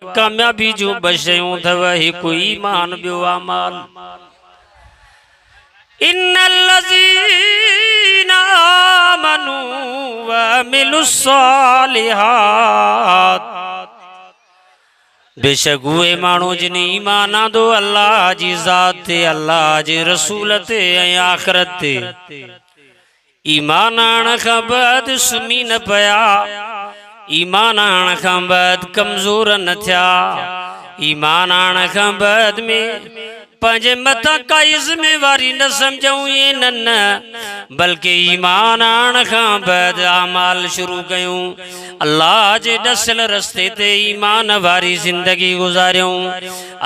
कामयाबी जो बशयूं थव हिकु ईमान बियो अमाल। इन्नल्लज़ीना आमनू व अमिलुस्सालिहात, बेशक उहे माण्हू जिन ईमान आंदो अल्लाह जी ज़ात ते, अल्लाह जे रसूल ते ऐं आख़िरत ते। ईमान आण खां बाद सुम्ही न पिया, ईमान आण खां बाद कमज़ोर न थिया, ईमान आण खां बाद में पंहिंजे मथां काई ज़िम्मेवारी न सम्झूं ये न, बल्कि ईमान आण खां बाद अमाल शुरू कयूं, अल्लाह जे ॾसल रस्ते ते ईमान वारी ज़िंदगी गुज़ारियूं।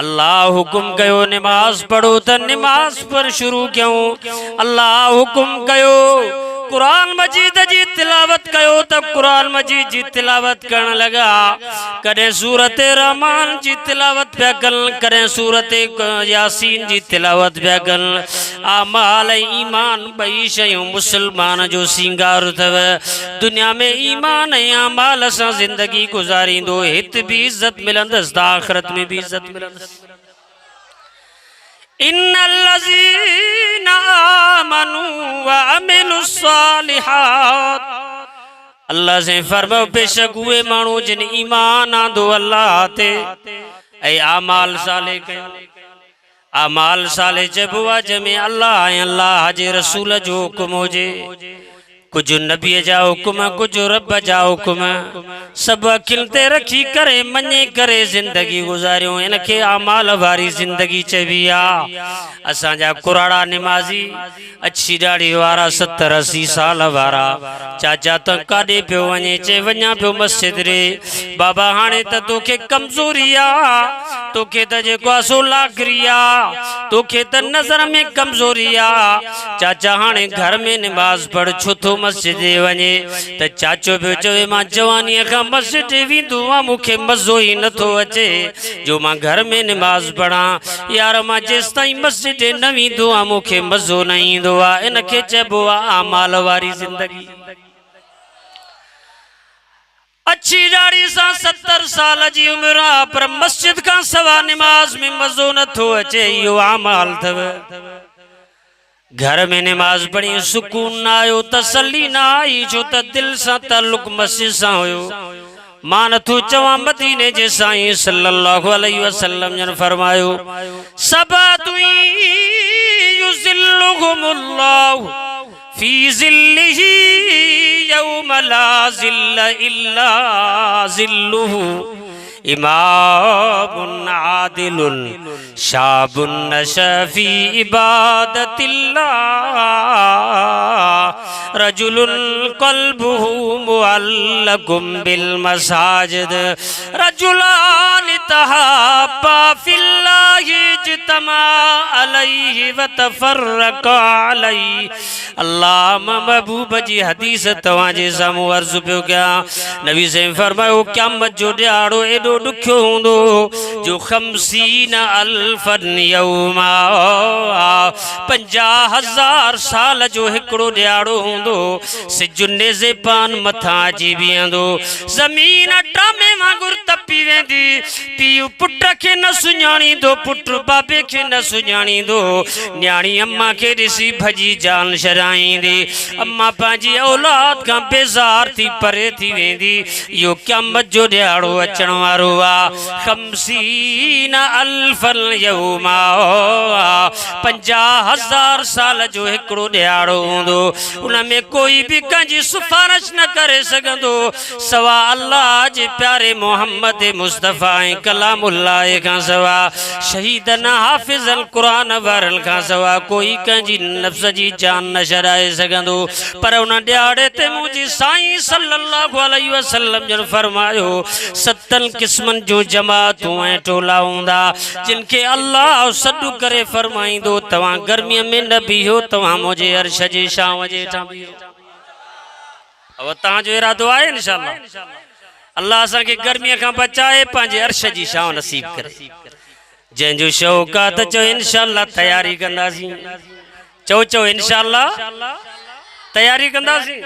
अल्लाह हुकुम कयो निमाज़ पढ़ो त निमाज़ पर शुरू कयूं, अल्लाह हुकुम कयो कुरान मजीद जी तिलावत कयो त कुरान मजीद जी तिलावत करण लगा। कॾहिं सूरत रहमान जी तिलावत पिया कनि, कॾहिं सूरत यासीन जी तिलावत पिया कनि। अमाल ऐं ईमान ॿई शयूं मुसलमान जो सिंगार अथव। दुनिया में ईमान ऐं अमाल सां ज़िंदगी गुज़ारींदो, हिते भी इज़त मिलंदसि त आख़िरत में भी इज़त मिलंदसि। इन्नल्लज़ीना आमनू व अमिलुस्सालिहात, अल्लाह से फरमायो बेशक उहे माण्हू जिन ईमान आंदो अल्लाह ते ऐं आमाल साले कयो। आमाल साले चइबो आहे जंहिंमें अल्लाह ऐं अल्लाह जे रसूल जो हुकुम हुजे, कुछ नबी जा हुकुम, कुछ रब जा हुकुम, सब अखियुनि ते रखी करे मञे करे जिंदगी गुज़ारियूं। इनखे आमाल वारी जिंदगी चइबी आहे। असांजा कुराड़ा निमाज़ी अच्छी ॾाढ़ी वारा 70-80 साल वारा चाचा त काॾे पियो वञे, चए वञा पियो मस्जिद रे। बाबा हाणे त तोखे कमज़ोरी आहे, तोखे त जेको आहे सो लागरी आहे, तोखे त नज़र में कमज़ोरी आहे। चाचा हाणे घर में निमाज़ पढ़, छो थो मस्जिद वञे? त चाचो पियो चवे मां जवानीअ खां मस्जिद वेंदो आहियां, मूंखे मज़ो ई नथो अचे जो मां घर में निमाज़ पढ़ां। यार मां जेसि ताईं मस्जिद न वेंदो आहियां मूंखे मज़ो न ईंदो आहे। इनखे चइबो आहे आमाल वारी ज़िंदगी। अच्छी ॾाढ़ी सां 70 साल जी उमिरि आहे, पर मस्जिद खां सवा निमाज़ में मज़ो नथो अचे, इहो आमाल अथव। घर में निमाज़ पढ़ी सुकून न आयो, तसल्ली न आई, छो त दिल सां ताल्लुक़ मस्जिद सां हुयो। मां नथो चवां मदीने जे साईं सल्लल्लाहु अलैहि वसल्लम जन फरमायो सबअतु युज़िल्लुहुमुल्लाहु फी ज़िल्लिही यौम ला ज़िल्ल इल्ला ज़िल्लुहु, इमामुन आदिलुन शाबुन नशा फी इबादतिल्लाह, रजुलुन क़ल्बुहु मुअल्लकुम बिल मसाजिद, रजुलान तहाब्बा फिल्लाहि इज्तमा अलैहि व तफर्रका अलैहि। अल्लाह महबूब जी हदीस तव्हां जे साम्हूं अर्ज़ पियो कयां। नबी से फरमायो क़यामत जो ॾियारो एॾो ॾुखियो हूंदो जो 50 अल्फन यौमा, 50,000 साल जो हिकिड़ो ॾियारो हूंदो। सिज नेज़े पान मथां अची बीहंदो, ज़मीन टामे वांगुरु तपी वेंदी। पीउ पुट खे न सुञाणींदो, पुट बाबे खे न सुञाणींदो। न्याणी अम्मा खे ॾिसी भॼी जान छॾाईंदी। अम्मा पंहिंजी औलाद खां बेज़ार थी परे थी वेंदी। इहो क़यामत जो ॾियारो अचण वारो आहे। 50 अल्फन यौमा, 50,000 साल जो हिकिड़ो ॾियारो हूंदो। उन में कोई भी कंहिंजी सिफारिश न करे सघंदो सवा अल्लाह जे प्यारे मोहम्मद मुस्तफ़ा ऐं कलामुल्लाह खां सवा, शहीदन हाफ़िज़न क़ुरान वारनि खां सवा कोई कंहिंजी नफ़्स जी जान न छॾाए सघंदो। पर उन ॾियारे ते मुंहिंजी साईं सल्लल्लाहु अलैहि वसल्लम जन फरमायो 7 क़िस्मनि जूं जमातूं ऐं टोला हूंदा जिन खे अल्लाह सॾु करे फरमाईंदो तव्हां गर्मीअ में न बीहो, तव्हां मुंहिंजे अर्श जी छांव जे हेठां बीहो। अब तव्हांजो इरादो आहे इंशाअल्लाह अल्लाह असांखे गर्मीअ खां बचाए पंहिंजे अर्श जी छांव नसीब करे। जंहिंजो शौक़ आहे त चओ इंशाअल्लाह तयारी कंदासीं, चओ इंशाअल्लाह तयारी कंदासीं।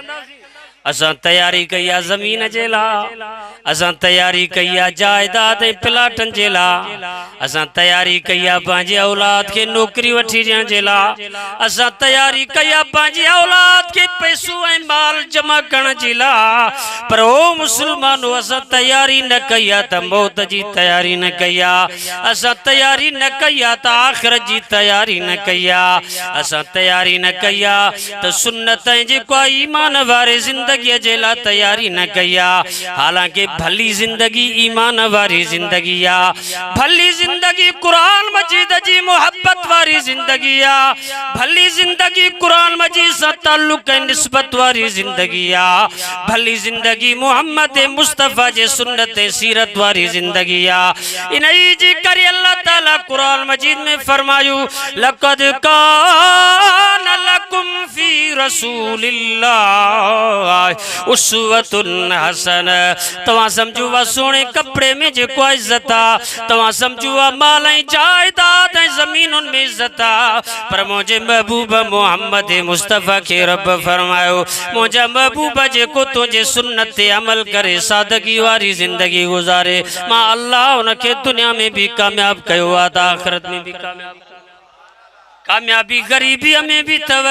असां तैयारी कई आहे ज़मीन जे लाइ, असां तैयारी कई आहे जायदाद ऐं प्लाटनि जे लाइ, असां तैयारी कई आहे पंहिंजे औलाद खे नौकरी वठी ॾियण जे लाइ, असां तैयारी कई आहे पंहिंजे औलाद खे पैसो ऐं माल जमा करण जे लाइ। पर ओ मुस्लमानो, असां तैयारी न कई आहे त मौत जी तैयारी न कई आहे, असां तैयारी न कई आहे त आख़िरत जी तैयारी न कई आहे, असां तैयारी न कई आहे त सुन्नत ऐं जेको ईमान वारे ज़िंदगीअ जे लाइ तैयारी न कई आहे। हालांकि भली ज़िंदगी ईमान वारी ज़िंदगी आहे, भली ज़िंदगी क़ुरान मजीद जी मोहब्बत वारी ज़िंदगी आहे, भली ज़िंदगी क़ुरान मजीद सां ताल्लुक़ ऐं निस्बत वारी ज़िंदगी आहे, भली ज़िंदगी मोहम्मद मुस्तफ़ा जे सुन्नत सीरत वारी ज़िंदगी आहे। इन्ही जी करे अल्लाह ताला क़ुरान मजीद में फरमायो, लक़द कान लकुम फी रसूलिल्लाह उस्वतुन हसन। तव्हां समझो वा सोने कपड़े में जेको इज्जत आहे, तव्हां समझो वा माल ऐं जायदाद ऐं ज़मीनुनि में इज्जत आहे, पर मुंहिंजे महबूब मोहम्मद मुस्तफ़ा खे रब फरमायो, मुंहिंजा महबूब जेको तुंहिंजे सुन्नत ते अमल करे सादगी वारी ज़िंदगी गुज़ारे, मां अल्लाह उनखे दुनिया में भी कामयाब कयो आहे त आख़िरत में भी कामयाब। कामयाबी गरीबी में भी थव,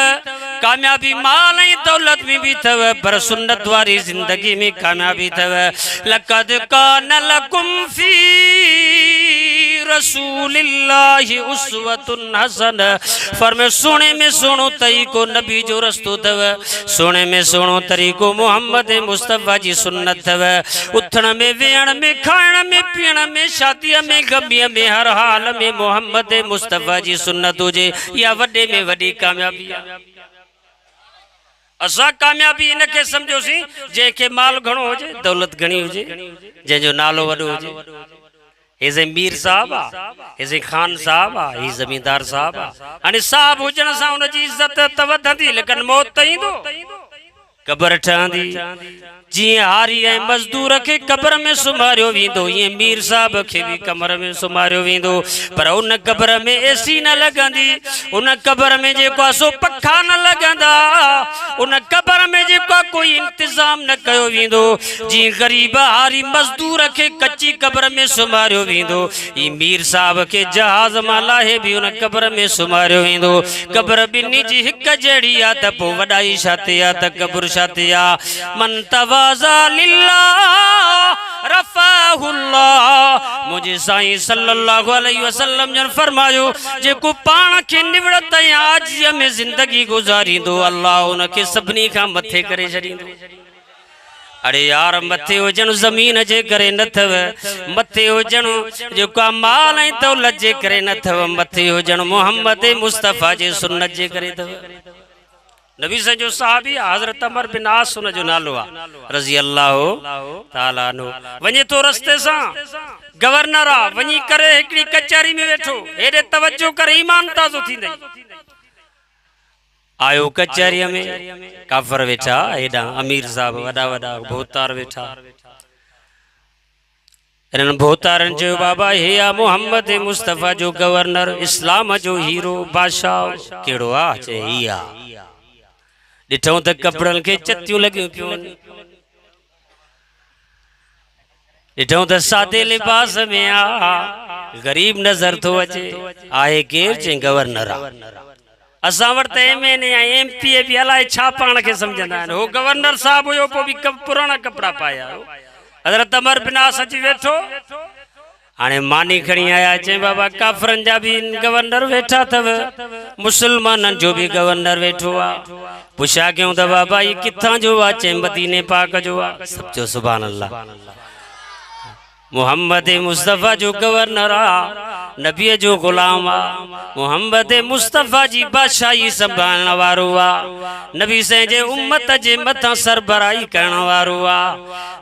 कामयाबी माल ऐं दौलत में भी थव, पर सुन्नत वारी ज़िंदगी में कामयाबी थव। लक़द कान लकुम फी रसूलिल्लाहि उस्वतुन हसन। फरमाए सोने में सोनो तरीको नबी जो रस्तो थव, सोने में सोनो तरीको मोहम्मद मुस्तफ़ा जी सुन्नत थव। उथण में, वेहण में, खाइण में, पीअण में, शादीअ में, गमीअ में, हर हाल में मोहम्मद मुस्तफ़ा जी सुन्नत हुजे, या वॾे में वॾी कामयाबी आहे। असां कामयाबी इनखे समझोसीं जंहिंखे माल घणो हुजे, दौलत घणी हुजे, जंहिंजो नालो वॾो हुजे। हे मीर साहब आहे, हे खान साहब आहे, ही ज़मींदार साहब आहे। हाणे साहब हुजण सां हुनजी इज़त त वधंदी, लेकिन मौत त ईंदो, क़बर ठहंदी। जियां हारी ऐं मज़दूर खे क़बर में सुम्हारियो वेंदो, ईअं मीर साहब खे भी कमर में सुम्हारियो वेंदो, पर उन क़बर में एसी न लॻंदी, उन क़बर में जेको सो पखा न लॻंदा, उन क़बर में जेको कोई इंतज़ाम न कयो वेंदो। जीअं ग़रीब हारी मज़दूर खे कच्ची क़बर में सुम्हारियो वेंदो, ई मीर साहब खे जहाज़ मां लाहे भी उन क़बर में सुम्हारियो वेंदो। क़बर ॿिन्ही जी हिक जहिड़ी आहे त पोइ वॾाई छा ते आहे त क़ब्र छा ते आहे। मन मुझे साईं सल्लल्लाहु अलैहि वसल्लम जन फरमायो, जेको पाण खे निवड़त ऐं आजिज़ में ज़िंदगी गुज़ारींदो, अल्लाह उनखे सभिनी खां मथे करे छॾींदो। अरे यार, मथे हुजण ज़मीन जे करे न थव, मथे हुजण जेको माल ऐं दौलत जे करे न थव, मथे हुजण मोहम्मद मुस्तफ़ा जे सुन्नत जे करे थव। नबी से जो साहबी हज़रत अमर बिन आस उन जो नालो आहे रज़ी अल्लाहु ताला अन्हु। वञे तो रस्ते सां गवर्नर आ, वञी करे हिकड़ी कचहरी में वेठो, हेॾे तवज्जो करे ईमान ताज़ो थींदई। आयो कचहरीअ में, काफ़र वेठा, हेॾा अमीर साहब वॾा वॾा भोतार वेठा। इन्हनि भोतारनि चयो, बाबा हे आ मोहम्मद मुस्तफ़ा जो गवर्नर, इस्लाम जो हीरो बादशाह। कहिड़ो आहे? चए ही आहे। ॾिठऊं त कपड़नि खे चतियूं लॻियूं पियूं, ॾिठऊं त सादे लिबास में आहे, ग़रीब नज़र थो अचे। आहे केरु? चई गवर्नर आहे। असां वटि त MNA ऐं MP बि अलाए छा पाण खे सम्झंदा आहिनि। हो गवर्नर साहब हुयो, पोइ बि पुराणा कपिड़ा पाया। हज़रत अमर बिन आस अची वेठो, हाणे मानी खणी आया। चई बाबा काफ़रनि जा भी गवर्नर वेठा अथव, मुसलमाननि जो भी गवर्नर वेठो आहे। पुछा कयूं त बाबा ये किथां जो आहे? चई मदीने पाक जो आहे। सब जो सुभान अल्लाह। मोहम्मद मुस्तफ़ा जो गवर्नर आ, नबी जो गुलाम आ, मोहम्मद मुस्तफ़ा जी बादशाही संभालण वारो आ, नबी से जे उम्मत जे मथा सरबराही करण वारो आ।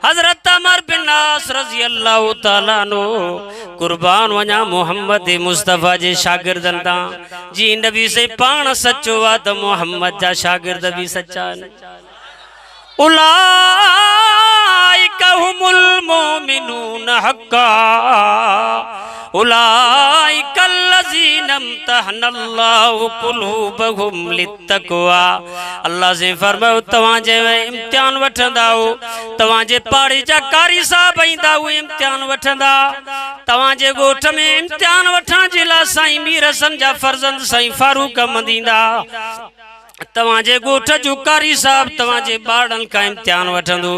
हज़रत अमर बिन आस रज़ी अल्लाह ताला नो कुर्बान वञा मोहम्मद मुस्तफ़ा जे शागिर्दनि तां। जी नबी से पाण सचो आ त मोहम्मद जा शागिर्द भी सच्चा आहिनि। उलाइका हुमुल मोमिनून हक़्क़ा उलाइका कल्लज़ीनम तहनल्लाहु कुलूबहुम लित्तक़वा। अल्लाह से फरमायो तवां जे इम्तिहान वठंदाओ, तवां जे पाड़े जा कारी साहब ईंदा उहे इम्तिहान वठंदा, तवां जे ॻोठ में इम्तिहान वठण जे लाइ साईं मीर हसन जा फर्ज़ंद साईं फारूक मंदींदा, तवां जे ॻोठ जो कारी साहब तवां जे ॿारनि खां इम्तिहान वठंदो।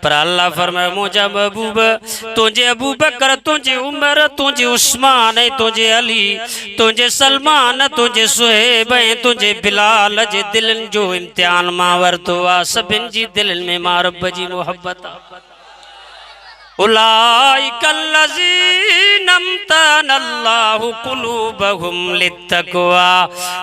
पर अल्लाह फरमायो मुंहिंजा महबूब तुंहिंजे अबू बकर, तुंहिंजे उमर, तुंहिंजे उस्मान, तुंहिंजे अली, तुंहिंजे सलमान, तुंहिंजे सुहेब ऐं तुंहिंजे बिलाल जे दिलनि जो इम्तिहान मां वरितो आहे। सभिनि जी दिलनि में मां रब जी मोहब्बत आहे। उलाइका लज़ीना अम्तहनल्लाहु कुलूबहुम लित्तक़वा।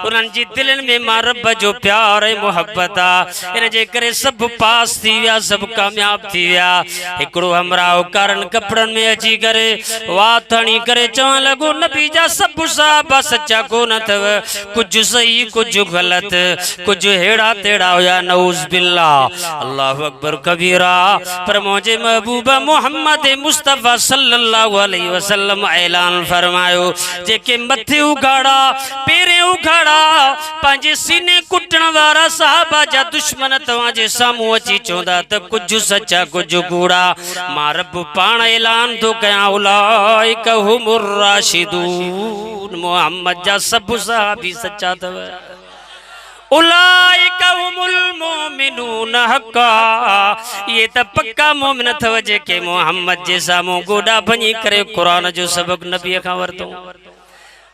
उन्हनि जी दिलनि में मां रब जो प्यार ऐं मोहब्बत आहे। इन जे करे सभु पास थी विया, सभु कामयाब थी विया। हिकिड़ो हमराह कारन कपड़नि में अची करे वात हणी करे चवण लॻो नबी जा सभु साहबा सच्चा कोन अथव, कुझु सही कुझु ग़लति, कुझु हेड़ा तेड़ा हुया, नऊज़ बिल्लाह। अल्लाहु अकबर कबीरा। पर मुंहिंजे महबूब मोहम्मद मुस्तफ़ा सल्लल्लाहु अलैहि वसल्लम ऐलान फरमायो जेके मथे उघाड़ा पेरे उघाड़ा पंहिंजे सीने कुटण वारा साहबा जा दुश्मन तव्हां जे साम्हूं अची चवंदा त कुझु सचा कुझु कूड़ा, मां रब पाण ऐलान थो कयां उलाइका हुमुर राशिदून। मोहम्मद जा सभु साहबी सच्चा अथव। उलाइका हुमुल मोमिनून हक़्क़ा। ये त पक्का मोमिन अथव जेके मोहम्मद जे साम्हूं गोॾा भञी करे क़ुरान जो सबक़ नबीअ खां वरितो।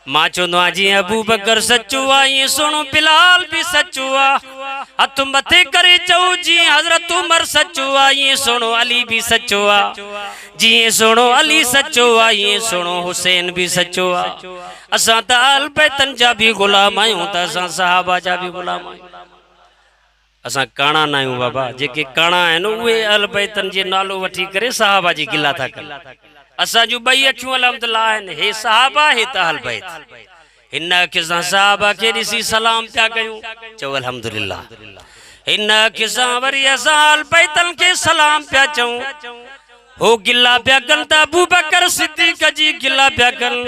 मां चवंदो आहियां जीअं अबू बकर सच्चो आहे ईअं सुहिणो बिलाल बि सच्चो आहे। हथ मथे करे चऊं जीअं हज़रत उमर सच्चो आहे ईअं सुहिणो अली बि सच्चो आहे। जीअं सुहिणो अली सच्चो आहे ईअं सुहिणो हुसैन बि सच्चो आहे। असां त अहल बैतन जा बि ग़ुलाम आहियूं त असां सहाबा जा बि ग़ुलाम आहियूं। असां काणा न आहियूं बाबा, जेके काणा आहिनि उहे अहल बैतन जे नालो वठी करे सहाबा जी गिला था कनि। असां जूं ॿई अखियूं अलहमदुलिल्लाह आहिनि, हे सहाबा हे त अहल बैत। हिन अखि सां सहाबा खे ॾिसी सलाम पिया कयूं, चओ अल्हम्दुलिल्लाह। हिन अखि सां वरी असां अहल बैतन खे सलाम पिया चऊं। हो गिला पिया कनि त अबू बकर सिद्दीक़ जी गिला पिया कनि,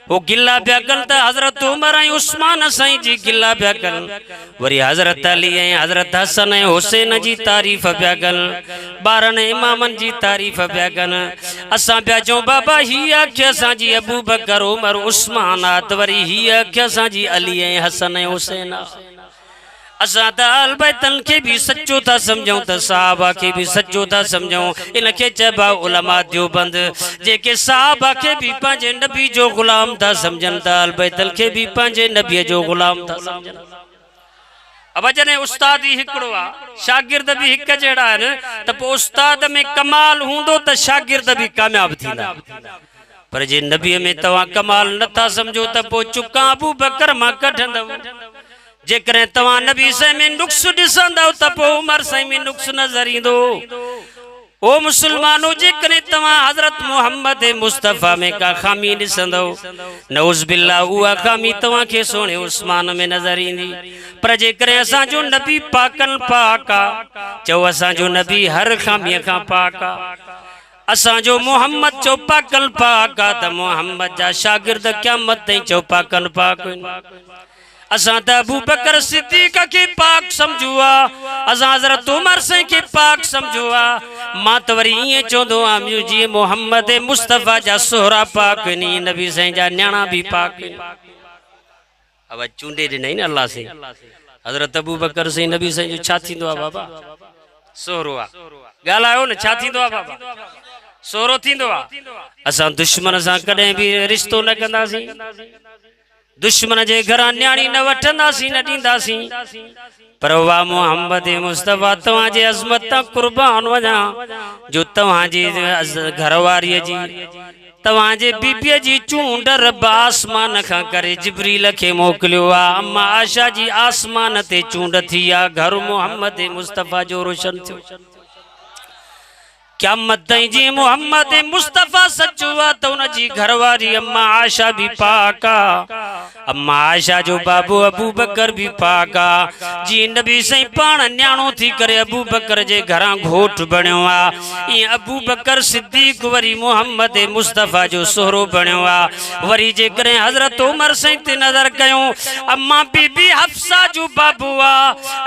हो गिला पिया कनि त हज़रत उमर ऐं उस्मान साईं जी गिला पिया कनि। वरी हज़रत अली ऐं हज़रत हसन ऐं हुसैन जी तारीफ़ पिया कनि, ॿारनि इमामनि जी तारीफ़ पिया कनि। असां पिया चऊं बाबा हीअ अखि असांजी अबू बकर उमर उस्मान आहे, त वरी हीअ अखि असांजी अली ऐं हसन ऐं हुसैन आहे। असां त अहल बैतन खे बि सच्चो था सम्झूं त सहाबा खे बि सच्चो था सम्झूं। इन खे चइबा उलमा देवबंद, जेके सहाबा खे बि पंहिंजे नबी जो ग़ुलाम था सम्झनि त अहल बैतन खे बि पंहिंजे नबीअ जो ग़ुलाम था सम्झनि। अब जॾहिं उस्ताद ई हिकिड़ो आहे, शागिर्द बि हिकु जहिड़ा आहिनि, त पोइ उस्ताद में कमाल हूंदो त शागिर्द बि कामयाब थींदा। पर जे नबीअ में तव्हां कमाल नथा सम्झो त पोइ चुका अबू बकर मां कढंदव। जेकॾहिं तव्हां नबी साईं में नुक्स ॾिसंदव त पोइ उमर साईं में नुक्स नज़र ईंदो। ओ मुसलमानो, जेकॾहिं तव्हां हज़रत मोहम्मद मुस्तफ़ा में का ख़ामी ॾिसंदव, नऊज़ बिल्लाह, उहा ख़ामी तव्हांखे सोणे उस्मान में नज़र ईंदी। पर जेकॾहिं असांजो नबी पाकन पाक आहे, चओ असांजो नबी हर ख़ामीअ खां पाक आहे। असांजो मोहम्मद चओ पाकन पाक आहे त मोहम्मद जा शागिर्द क़यामत ताईं चओ पाकन पाक आहिनि। असां त अबू बकर सिद्दीक़ खे पाक समझो आहे, असां हज़रत उमर साईं खे पाक समझो आहे। मां त वरी ईअं चवंदो आहियां जीअं मोहम्मद मुस्तफ़ा जा सोहरा पाक आहिनि, नबी साईं जा न्याणा बि पाक आहिनि। अब चूंडे ॾिनई न अल्लाह से, हज़रत अबू बकर साईं नबी साईं जो छा थींदो आहे बाबा? सोहरो आहे। ॻाल्हायो न, छा थींदो आहे बाबा? सोहरो थींदो आहे। असां दुश्मन सां कॾहिं बि रिश्तो न कंदासीं, दुश्मन जे घरां न्याणी न वठंदासीं, न ॾींदासीं। पर वाह मोहम्मद मुस्तफ़ा, तव्हांजे अज़मत तां क़ुर्बान वञा जो तव्हांजी घरवारीअ जी, तव्हांजे बीबीअ जी चूंड रब आसमान खां करे जिब्रील खे मोकिलियो आहे। अम्मा आयशा जी आसमान ते चूंड थी आहे, घर मोहम्मद मुस्तफ़ा जो रोशन थियो। क्या मत जी मोहम्मद मुस्तफ़ा सच्चो हुआ तो उन जी घरवारी अम्मा आशा भी पाका, अम्मा आशा जो बाबू अबू बकर भी पाका जी नबी सही पाण न्याणो थी करे अबू बकर जे घरां घोट बणियो आ। ये अबू बकर सिद्दीक वरी मोहम्मद मुस्तफ़ा जो सोहरो बणियो आ। वरी जे करे हजरत उमर सही ते नजर कयूं अम्मा बीबी हफ्सा जो बाबू आ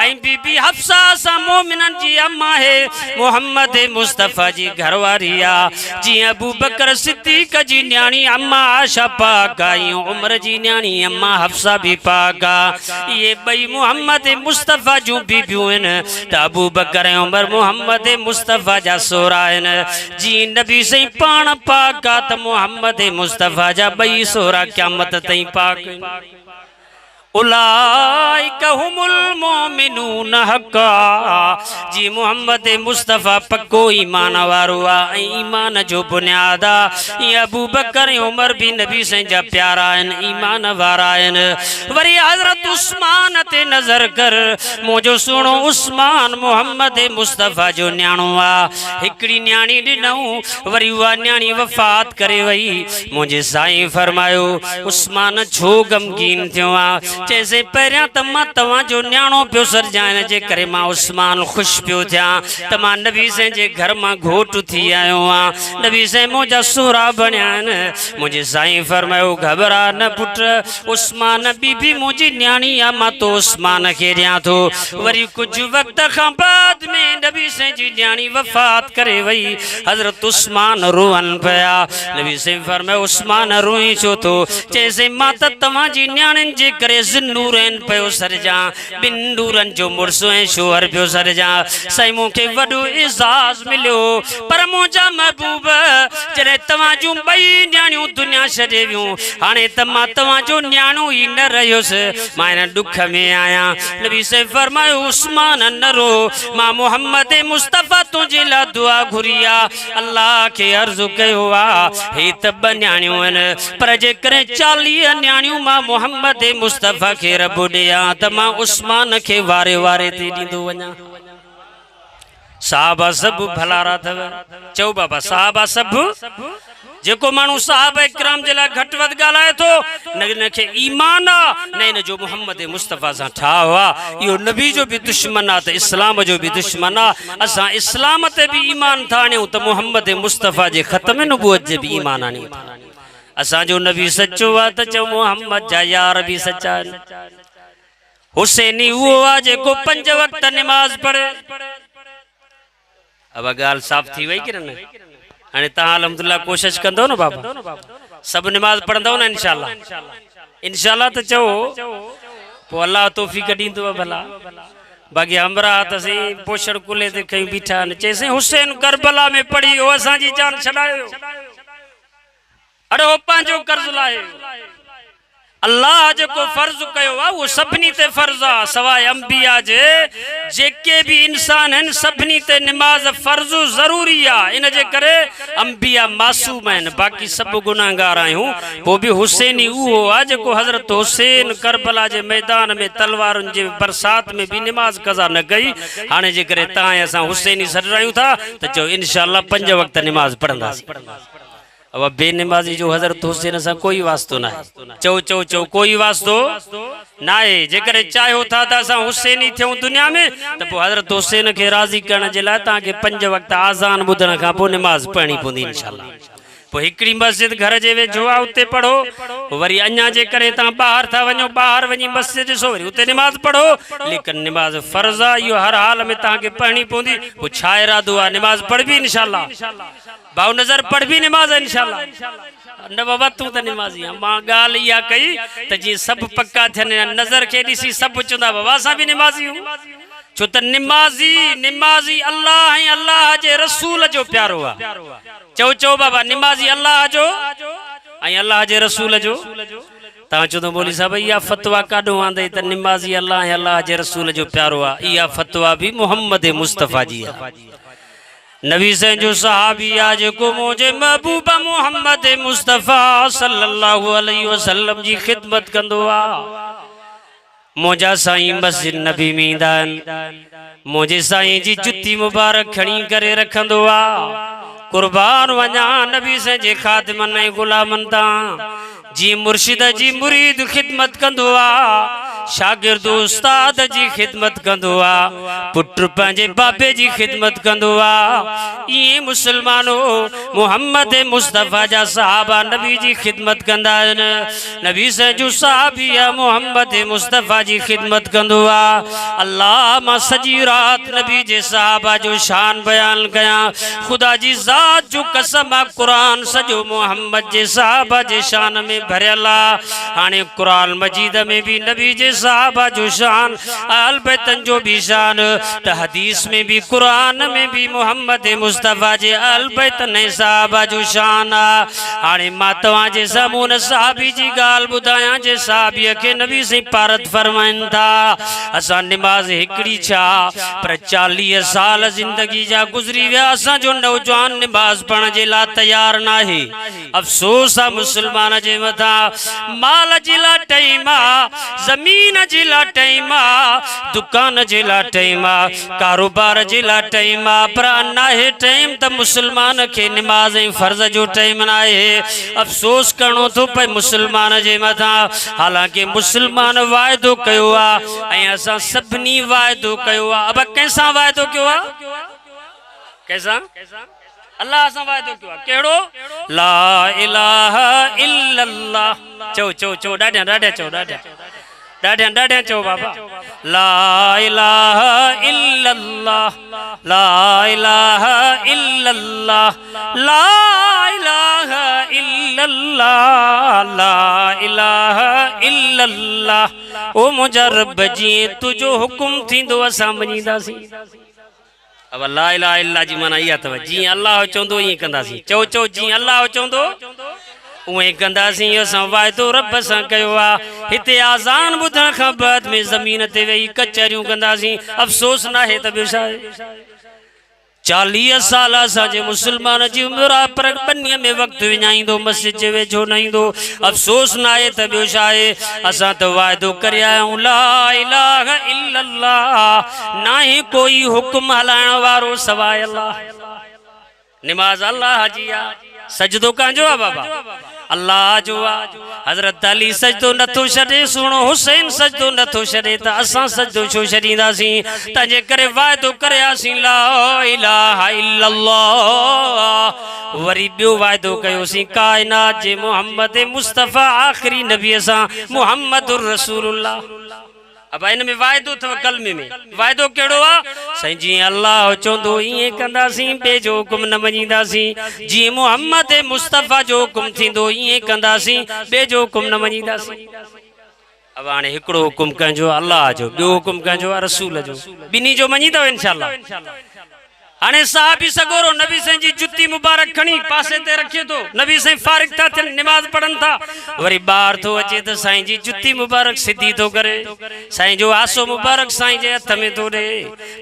ऐं बीबी हफ्सा सा मोमिनन जी अम्मा है मोहम्मद मुस्तफ़ा जी घरवारी आ। जी अबू बकर सिद्दीक जी न्याणी अम्मा आशा पाक आई, उमर जी न्याणी अम्मा हफ्सा भी पाक आ। ये बई मोहम्मद मुस्तफ़ा जो बीबियूं आहिनि त अबू बकर ऐं उमर मोहम्मद मुस्तफ़ा जा सोहरा आहिनि। जी नबी सही पाण पाक आ त मोहम्मद मुस्तफ़ा जा बई सोहरा क़यामत ताईं पाक आहिनि। उलाइका हुमुल मोमिनून हक़ा जी मोहम्मद मुस्तफ़ा पक्को ईमान वारो आ, ईमान जो बुनियाद आ। ये अबू बकर उमर भी नबी से जा प्यारा आहिनि, ईमान वारा आहिनि। वरी हज़रत उस्मान ते नज़र कर, मुझो सुनो उस्मान मोहम्मद मुस्तफ़ा जो न्याणो आ। हिकड़ी न्याणी ॾिनऊं वरी उहा न्याणी वफ़ात करे वई। मुझे साईं फरमायो उस्मान छो गमगीन थियो आ, जैसे पहिरियां त मां तव्हां जो न्याणो पियो सरजाइण जे करे मां उस्मान ख़ुशि पियो थियां त मां नबी से जे घर मां घोट थी आयो आहियां, नबी से मुंहिंजा सोहरा बणिया आहिनि। मुंहिंजे साईं फरमायो घबरा न पुट, उस्मान बीबी मुंहिंजी न्याणी आहे, मां तो उस्मान खे ॾियां थो। वरी कुझु वक़्त खां बाद में नबी से जी न्याणी वफ़ात करे वई। हज़रत उस्मान रोअन पिया। नबी से फरमायो उस्मान रोई छो थो, चइसि मां त तव्हांजी न्याणियुनि जे करे नूरन पियो सरजा, बिन नूरन जो मुर्सो ऐं शोहर पियो सरजा। साईं मूंखे वॾो इज़ाज़ मिलियो, पर मुंहिंजा महबूब जॾहिं तव्हां जूं ॿई न्याणियूं दुनिया छॾे वियूं, हाणे त मां तव्हां जो न्याणो ई न रहियुसि, मां हिन ॾुख में आहियां। नबी से फरमायो उस्मान न रो, मां मोहम्मद मुस्तफ़ा तुंहिंजे लाइ दुआ घुरी आहे, अल्लाह खे अर्ज़ु कयो आहे हे त ॿ न्याणियूं आहिनि, पर जेकॾहिं 40 न्याणियूं मां मोहम्मद मुस्तफ़ा खे रब ॾियां त मां उस्मान खे वारे वारे ते ॾींदो वञा। साहबा सभु भलारा अथव, चओ बाबा साहबा सभु। जेको माण्हू साहबा इकराम जे लाइ घटि वधि ॻाल्हाए थो न हिनखे ईमान आहे न हिन जो मोहम्मद मुस्तफ़ा सां ठाव आहे। इहो नबी जो बि दुश्मन आहे त इस्लाम जो बि दुश्मन आहे। असां इस्लाम ते बि ईमान था आणियूं त मोहम्मद मुस्तफ़ा जे ख़तम नबूअत जे बि ईमान आणियूं था। असांजो नबी सचो आहे त चओ मोहम्मद जा यार बि सचा आहिनि। हुसैनी उहो आहे जेको 5 वक़्त नमाज़ पढ़े। अब ॻाल्हि साफ़ थी वई कि न? हाणे तव्हां अल्हम्दुलिल्लाह कोशिशि कंदो न बाबा, सभु नमाज़ पढ़ंदव न इंशाअल्लाह? इंशाअल्लाह त चओ, पोइ अल्लाह तौफ़ीक़ ॾींदो भला। बाक़ी हमरा त सही पोषण कुले ते कई बीठा आहिनि, चइसि हुसैन करबला में पढ़ी हो असांजी जान छॾायो, अरे हो पंहिंजो कर्ज़ लाहे। अल्लाह जेको फर्ज़ कयो आहे उहो सभिनी ते फर्ज़ आहे सवाइ अंबिया जे। जेके भी इंसान आहिनि सभिनी ते नमाज़ फर्ज़ ज़रूरी आहे। इन जे करे अंबिया मासूम आहिनि, बाक़ी सभु गुनाहगार आहियूं। पोइ बि हुसैनी उहो आहे जेको हज़रत हुसैन करबला जे मैदान में तलवारुनि जे बरसात में भी नमाज़ कज़ा न कई। हाणे जे करे तव्हां ऐं असां हुसैनी सॾायूं था त चओ इंशाअल्लाह 5 वक़्त नमाज़ पढ़ंदासीं। अब बेनमाजी जो हज़रत हुसैन सां कोई वास्तो ना है। चो चो चो कोई वास्तो ना है। जेकर चाहो था त असां हुसैनी थियूं दुनिया में त पोइ हज़रत हुसैन खे राज़ी करण जे लाइ तव्हांखे 5 वक़्त आज़ान ॿुधण खां पोइ नमाज़ पढ़णी पवंदी इंशाअल्लाह। पोइ हिकिड़ी मस्जिद घर जे वेझो आहे उते पढ़ो, वरी अञा जे करे तव्हां ॿाहिरि था वञो, ॿाहिरि वञी मस्जिद ॾिसो वरी उते नमाज़ पढ़ो। लेकिन नमाज़ फ़र्ज़ आहे, इहो हर हाल में तव्हांखे पढ़णी पवंदी। पोइ छा इरादो आहे? नमाज़ पढ़बी इंशाअल्लाह? भाउ नज़र पढ़बी नमाज़ इंशाअल्लाह? न बाबा तूं त नमाज़ी आहे। मां ॻाल्हि इहा कई त जीअं सभु पक्का थियनि, नज़र खे ॾिसी सभु चवंदा बाबा असां बि नमाज़ी आहियूं। छो त नमाज़ी अल्लाह ऐं अल्लाह जे रसूल जो प्यारो आहे। चओ चओ बाबा नमाज़ी अल्लाह जो ऐं अल्लाह जे रसूल जो। तव्हां चवंदो मौलवी साहब इहा फतवा काॾो आंदई त नमाज़ी अल्लाह ऐं अल्लाह जे रसूल जो प्यारो आहे? इहा फतवा बि मोहम्मद मुस्तफ़ा जी आहे। नबी से जो सहाबी आहे जेको मुंहिंजे महबूबा मोहम्मद मुस्तफ़ा सल्लल्लाहु अलैहि वसल्लम जी ख़िदमत कंदो आहे। मुझा साईं मस्जिद नबी मींदान मुझे साईं जी जुत्ती मुबारक खणी करे रखंदो आ कुर्बान वञा नबी से जे खादिमन ऐं गुलामन तां जी मुर्शिद जी मुरीद खिदमत कंदो आ शागिर्द उस्ताद जी खिदमत कंदो आ पुत्र पंहिंजे बाबे जी खिदमत कंदो आ ये मुसलमानो मोहम्मद मुस्तफा जा सहाबा नबी जी खिदमत कंदा आहिनि नबी से जो सहाबिया मोहम्मद मुस्तफा जी खिदमत कंदो आ अल्लाह मां सजी रात नबी जे सहाबा जो शान बयान कयां खुदा जी जात जो कसम आ कुरान सजो मोहम्मद जे सहाबा जे शान में भरियल आ हाणे कुरान मजीद में भी नबी जे सहाबा जो शान आल बैतन जो भी शान त हदीस में भी कुरान में भी मोहम्मद मुस्तफा जे आल बैतन सहाबा जो शान आ हाणे मां तव्हां जे सामूं सहाबी जी ॻाल्हि ॿुधायां जे सहाबीअ खे नबी से पारत फरमाइनि था असां निमाज़ हिकड़ी छा पर 40 साल जिंदगी जा गुज़री विया असां जो नौजवान निमाज़ पढ़ण जे लाइ तैयार न आहे अफ़सोस आहे मुसलमान जे मथां माल जे लाइ टाइम आहे ज़मीन जे लाइ टाइम आहे दुकान जे लाइ टाइम आहे कारोबार जे लाइ टाइम आहे पर नाहे टाइम त मुसलमान खे निमाज़ ऐं फ़र्ज़ जो टाइम न आहे अफ़सोस करणो थो पए मुसलमान जे मथां हालांकि मुसलमान वाइदो कयो आहे ऐं असां सभिनी वाइदो कयो आहे अब कंहिंसां वाइदो कयो आहे कंहिंसां अल्लाह सां वाइदो कयो आहे कहिड़ो ला इलाहा इल्लल्लाह चओ चओ चओ ॾाढा ॾाढा चओ ॾाढा ॾाढा ॾाढा चओ बाबा ला इलाहा इल्लल्लाह ला इलाहा इल्लल्लाह ला इलाहा इल्लल्लाह ला इलाहा इल्लल्लाह ओ मुंहिंजा रब जीअं तुंहिंजो हुकुम थींदो असां मञींदासीं अब ला इलाहा इल्लल्लाह जी माना इहा अथव जीअं अल्लाह चवंदो ईअं कंदासीं चओ चओ जीअं अल्लाह चवंदो उहे कंदासीं असां वाइदो रब सां कयो आहे हिते आज़ान ॿुधण खां बाद में ज़मीन ते वेही कचहरियूं कंदासीं अफ़सोस न आहे त ॿियो छा आहे 40 साल असांजे मुसलमान जी उमिरि आहे पर बनीअ में वक़्तु विञाईंदो मस्जिद जे वेझो न ईंदो अफ़सोस न आहे त ॿियो छा आहे असां त वाइदो करे आया आहियूं ला इलाहा इल्लल्लाह नाहे कोई हुकुम हलाइण वारो सवाइ अल्लाह निमाज़ अल्लाह जी आहे सजदो कंहिंजो आहे बाबा अल्लाह जो आहे हज़रत अली सजदो नथो छॾे सुहिणो हुसैन सजदो नथो छॾे त असां सजदो छो छॾींदासीं तंहिंजे करे वाइदो करियासीं ला इलाहा इल्लल्लाह वरी ॿियो वाइदो कयोसीं काइनात जे मोहम्मद मुस्तफ़ा आख़िरी नबीअ सां मुहम्मदुर रसूलुल्लाह अब इन में वाइदो अथव कलमे में वाइदो कहिड़ो आहे साईं जीअं अल्लाह चवंदो ईअं कंदासीं ॿिए जो हुकुम न मञींदासीं जीअं मोहम्मद मुस्तफ़ा जो हुकुम थींदो ईअं कंदासीं ॿिए जो हुकुम न मञींदासीं अब हाणे हिकिड़ो हुकुम कंहिंजो अल्लाह जो ॿियो हुकुम कंहिंजो आहे रसूल जो ॿिन्ही जो मञींदव इंशाअल्लाह हाणे साहबी सगोरो नबी साईं जी जुत्ती मुबारक खणी पासे ते रखे थो नबी साईं फारिग था थियनि निमाज़ पढ़नि था वरी ॿार थो अचे त साईं जी जुत्ती मुबारक सिधी थो करे साईं जो आसो मुबारक साईं जे हथ में थो ॾे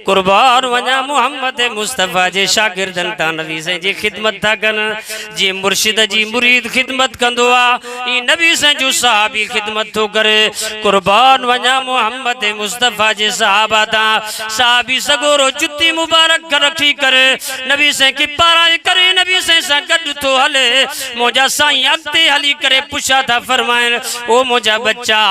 कुर्बान वञा मोहम्मद मुस्तफ़ा जे शागिर्दनि तां नबी साईं जी ख़िदमत था कनि जीअं मुर्शिद जी मुरीद ख़िदमत कंदो आहे ई नबी साईं जो सहाबी ख़िदमत थो करे कुर्बान वञा मोहम्मद मुस्तफ़ा जे सहाबा तां सहाबी सगोरो जुत्ती मुबारक रखी करे नबी से की पाराई करे नबी से गड तो हले मोजा साईं अॻिते हली करे पुछा था फरमाइनि ओ मुंहिंजा बच्चा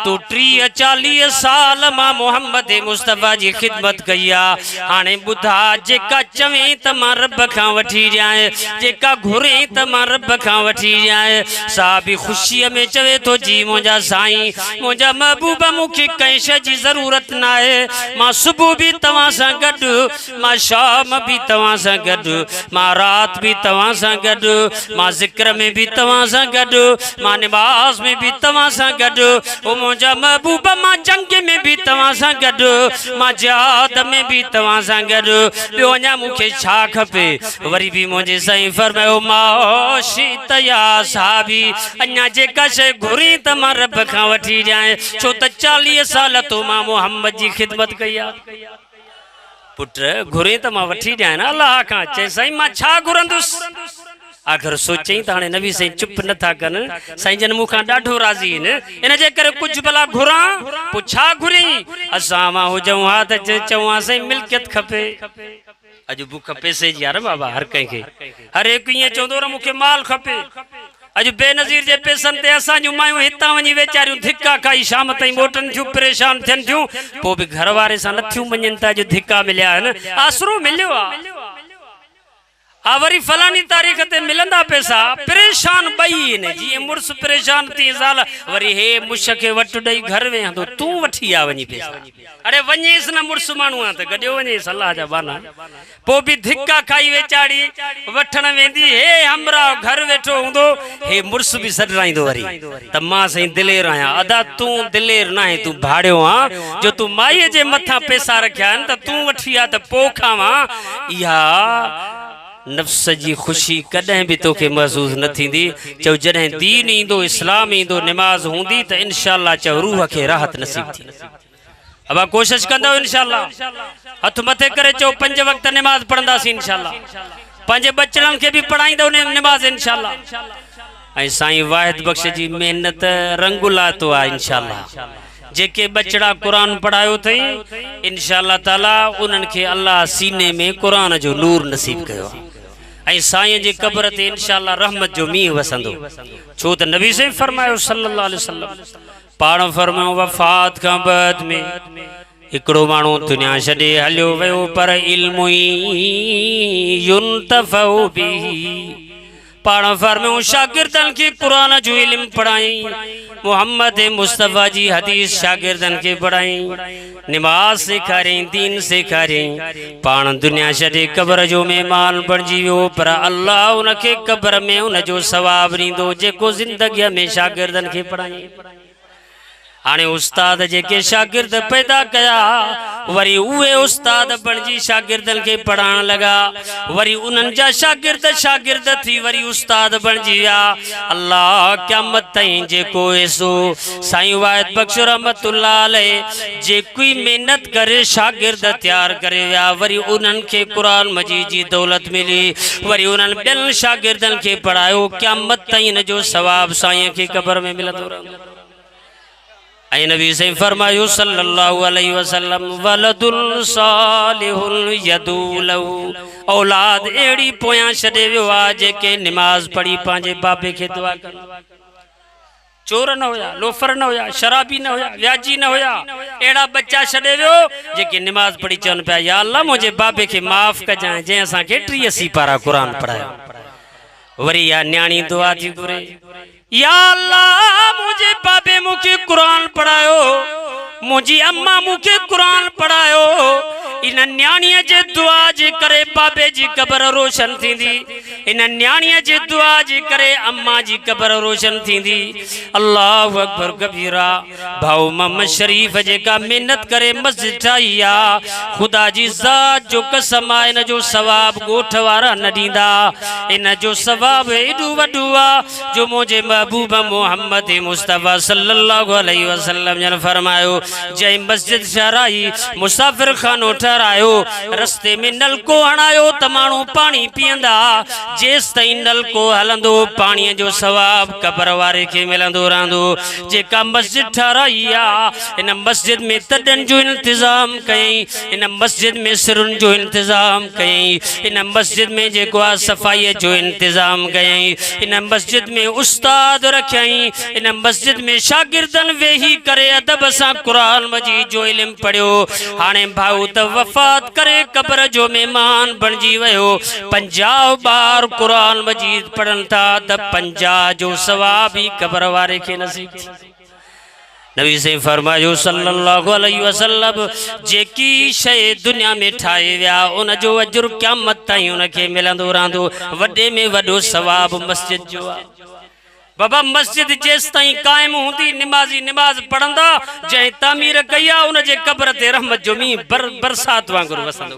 तू 30-40 साल मां मोहम्मद मुस्तफ़ा जी ख़िदमत कई आहे हाणे ॿुधा जेका चवे त मां रब खां वठी ॾियां जेका घुरे त मां रब खां वठी ॾियां साहबी ख़ुशीअ में चवे थो जी मुंहिंजा साईं मुंहिंजा महबूब मूंखे कंहिं शइ जी ज़रूरत न आहे मां सुबुह बि तव्हां सां गॾु मां शाम भी तवां सां गॾु मां रात भी तवां सां गॾु मां ज़िक्र में भी तवां सां गॾु मां निमाज़ में भी तवां सां गॾु ओ मुंहिंजा महबूब मां जंग में भी तवां सां गॾु मां जिहाद में भी तवां सां गॾु ॿियो अञा मूंखे छा खपे वरी भी मुंहिंजे साईं फरमायो माशित या साहबी अञा जेका शइ घुरी त मां रब खां वठी ॾियां छो त 40 साल तो मां मोहम्मद जी ख़िदमत कई आहे पुट घुरे त मां वठी ॾियां न अल्लाह खां चई साईं मां छा घुरंदुसि आखिर सोचई त हाणे नबी साईं चुप नथा कन साईं जन मूंखां ॾाढो राज़ी आहिनि इन जे करे कुझु भला घुरां पोइ छा घुरी असां मां हुजऊं हा त चऊं हा साईं मिल्कियत खपे अॼु बुख पैसे जी आहे बाबा हर कंहिंखे हर हिकु ईअं चवंदो न मूंखे माल खपे अॼु बेनज़ीर जे पैसनि ते असां जूं मायूं हितां वञी वेचारियूं धिका खाई शाम ताईं मोटनि थियूं परेशान थियनि थियूं पोइ बि घर वारे सां नथियूं मञनि त अॼु धिका मिलिया आहिनि आसरो मिलियो आहे वरी फलानी तारीख़ ते मिलंदा पैसा परेशान ॿई आहिनि जीअं मुड़ुस परेशान थी ज़ाल वरी हे मुछ खे वटि ॾेई घर वेहंदो तूं वठी आ वञी पैसा अरे वञेसि न मुड़ुस माण्हू आहे त गॾियो वञेसि अलाह जा बाना पोइ बि धिका खाई वेचारी वठण वेंदी हे हमरा घर वेठो हूंदो हे मुड़ुस बि सॾाईंदो वरी त मां साईं दिलेर आहियां अदा तूं दिलेर न आहे तूं भाड़ियो आहे जो तूं माईअ जे मथां पैसा रखिया आहिनि त तूं वठी आ त पोइ खावां इहा नफ्स जी खुशी कदें भी तोखे महसूस न थींदी चो जॾहिं दीन ईंदो इस्लाम ईंदो नमाज हूंदी त इंशाअल्लाह चो रूह खे राहत नसीब थी अब कोशिश कंदो इंशाअल्लाह हथ मथे करे चो 5 वक्त नमाज पढ़ंदासीं इंशाअल्लाह पंहिंजे बचड़नि खे बि पढ़ाईंदो नमाज इंशाअल्लाह ऐं साईं वाहिद बख्श जी मेहनत रंगुलातो आहे इंशाअल्लाह जेके बचड़ा कुरान पढ़ायो थई इंशाअल्लाह ताला उन्हनि खे अल्लाह सीने में कुरान जो नूर नसीब कयो ऐं साईं जे कब्र ते इंशाअल्लाह रहमत जो मींहुं वसंदो छो त नबी से फरमायो सल्लल्लाहु अलैहि वसल्लम पाण फरमायो वफ़ात खां बाद में हिकिड़ो माण्हू दुनिया छॾे हलियो वियो पर इल्मु युंतफ़उ बिही पाण फरमायो शागिर्दनि खे कुरान जो इल्म पढ़ाई मोहम्मद मुस्तफ़ा जी हदीस शागिर्दनि खे पढ़ाई नमाज सेखारियईं दीन सेखारियईं पाण दुनिया छॾे कब्र जो महिमान बणिजी वियो पर अल्लाह उनखे कब्र में उनजो सवाब ॾींदो जेको ज़िंदगीअ में शागिर्दनि खे पढ़ाई हाणे उस्ताद जेके शागिर्द पैदा कया वरी उहे उस्ताद बणिजी शागिर्दनि खे पढ़ाइण लॻा वरी उन्हनि जा शागिर्द थी वरी उस्ताद बणिजी विया अल्लाह क़यामत ताईं जेको ऐसो साईं वाहिद बख्श रहमतुल्लाह अलैह जेकी महिनत करे शागिर्द तैयार करे विया वरी उन्हनि खे कुरान मजीद जी दौलत मिली वरी उन्हनि ॿियनि शागिर्दनि खे पढ़ायो क़यामत ताईं इन जो सवाब साईं खे क़ब्र में मिलंदो रहंदो ऐं नबी से फरमायो सल्लल्लाहु अलैहि वसल्लम वलदुल सालिहुल यदूलहु औलाद एड़ी पोयां छॾे वियो आहे जेके नमाज पढ़ी पंहिंजे बाबे खे दुआ कनि चोर न हुया लोफर न हुया शराबी न हुया व्याजी न हुया एड़ा बच्चा छॾे वियो जेके नमाज पढ़ी चवनि पिया या अल्लाह मुंहिंजे बाबे खे माफ़ कजांइ जंहिं असांखे 83 पारा कुरान पढ़ायो वरी या न्याणी दुआ थी घुरे या अल्लाह मुझे बाबे मुखे कुरान पढ़ायो मुझी अम्मा मुखे कुरान पढ़ायो इन न्याणीअ जे दुआ जे करे बाबे जी कब्र रोशन थींदी इन न्याणीअ जे दुआ जे करे अम्मा जी कब्र रोशन थींदी अल्लाहु अकबर कबीरा भाऊ मोहम्मद शरीफ जेका मेहनत करे मस्जिद ठाही आ खुदा जी ज़ात जो कसम आहे इन जो सवाब ॻोठ वारा न ॾींदा इन जो सवाब एॾो वॾो आहे जो मुंहिंजे महबूब मोहम्मद मुस्तफ़ा सल्लल्लाहु अलैहि वसल्लम जन फरमायो जंहिं मस्जिद शहराई मुसाफ़िर खानो ठहरायो रस्ते में नलको हणायो त माण्हू पाणी पीअंदा जेसि ताईं नलको हलंदो पाणीअ जो सवाब कब्र वारे खे मिलंदो रहंदो जेका मस्जिद ठहराई आहे इन मस्जिद में तॾनि जो इंतज़ाम कयईं इन मस्जिद में सिरुनि जो इंतज़ाम कयईं इन मस्जिद में जेको आहे सफ़ाईअ जो इंतज़ाम कयईं इन मस्जिद में उस्ताद रखियईं इन मस्जिद में शागिर्दनि वेही करे अदब सां कुरान मजीद जो इल्म पढ़ियो हाणे भाऊ त वफ़ात करे कब्र जो मेहमान बणिजी वियो 50 बार कुरान मजीद पढ़नि था त 50 जो सवाब ही कब्र वारे खे नसीब थी नबी से फरमायो सल्लल्लाहु अलैहि वसल्लम जेकी शय दुनिया में ठाहे विया उन जो अजुर क़यामत ताईं उन खे मिलंदो रहंदो वॾे में वॾो सवाब मस्जिद जो आहे बाबा मस्जिद जेस ताईं कायम होंदी निमाजी नमाज पढ़ंदा जंहिं तामीर कई आहे उन जे कब्र ते रहमत जो मींहुं बरसात वांगुरु वसंदो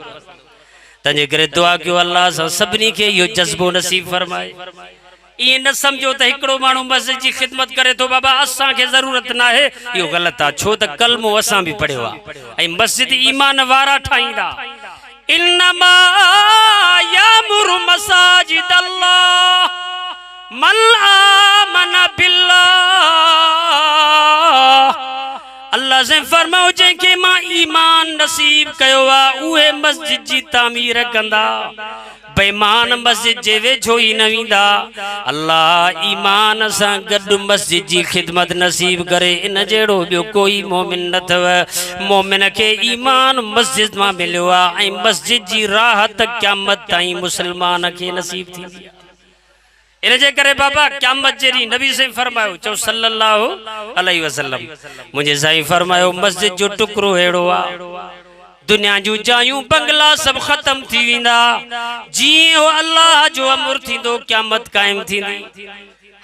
तंहिंजे करे दुआ कयो अल्लाह सां सभिनी खे इहो जज़्बो नसीब फरमाए इएं न सम्झो त हिकिड़ो माण्हू मस्जिद जी ख़िदमत करे थो बाबा असांखे ज़रूरत न आहे इहो ग़लति आहे छो त कलमो असां बि पढ़ियो आहे ऐं मस्जिद ईमान वारा ठाहींदा इन्नमा यामुरु मसाजिद अल्लाह मन आमना बिल्लाह। अल्लाह से फरमाओ जंहिंखे मां ईमान नसीब कयो आहे उहे मस्जिद जी तामीर कंदा, बेईमान मस्जिद जे वेझो ई न वेंदा। अल्लाह ईमान सां गॾु मस्जिद जी ख़िदमत नसीब करे। इन जहिड़ो ॿियो कोई मोमिन न अथव। मोमिन खे ईमान मस्जिद मां मिलियो आहे ऐं मस्जिद जी राहत क़यामत ताईं मुस्लमान खे नसीब थींदी आहे। इन जे करे बाबा क़यामत जे ॾींहुं नबी साईं फरमायो, चओ सल्लल्लाहु अलैहि वसल्लम, मुंहिंजे साईं फरमायो मस्जिद जो टुकड़ो अहिड़ो आहे दुनिया जूं जायूं बंगला सब खत्म थी वेंदा, जीअं हो अल्लाह जो अमर थींदो क़यामत कायम थींदी।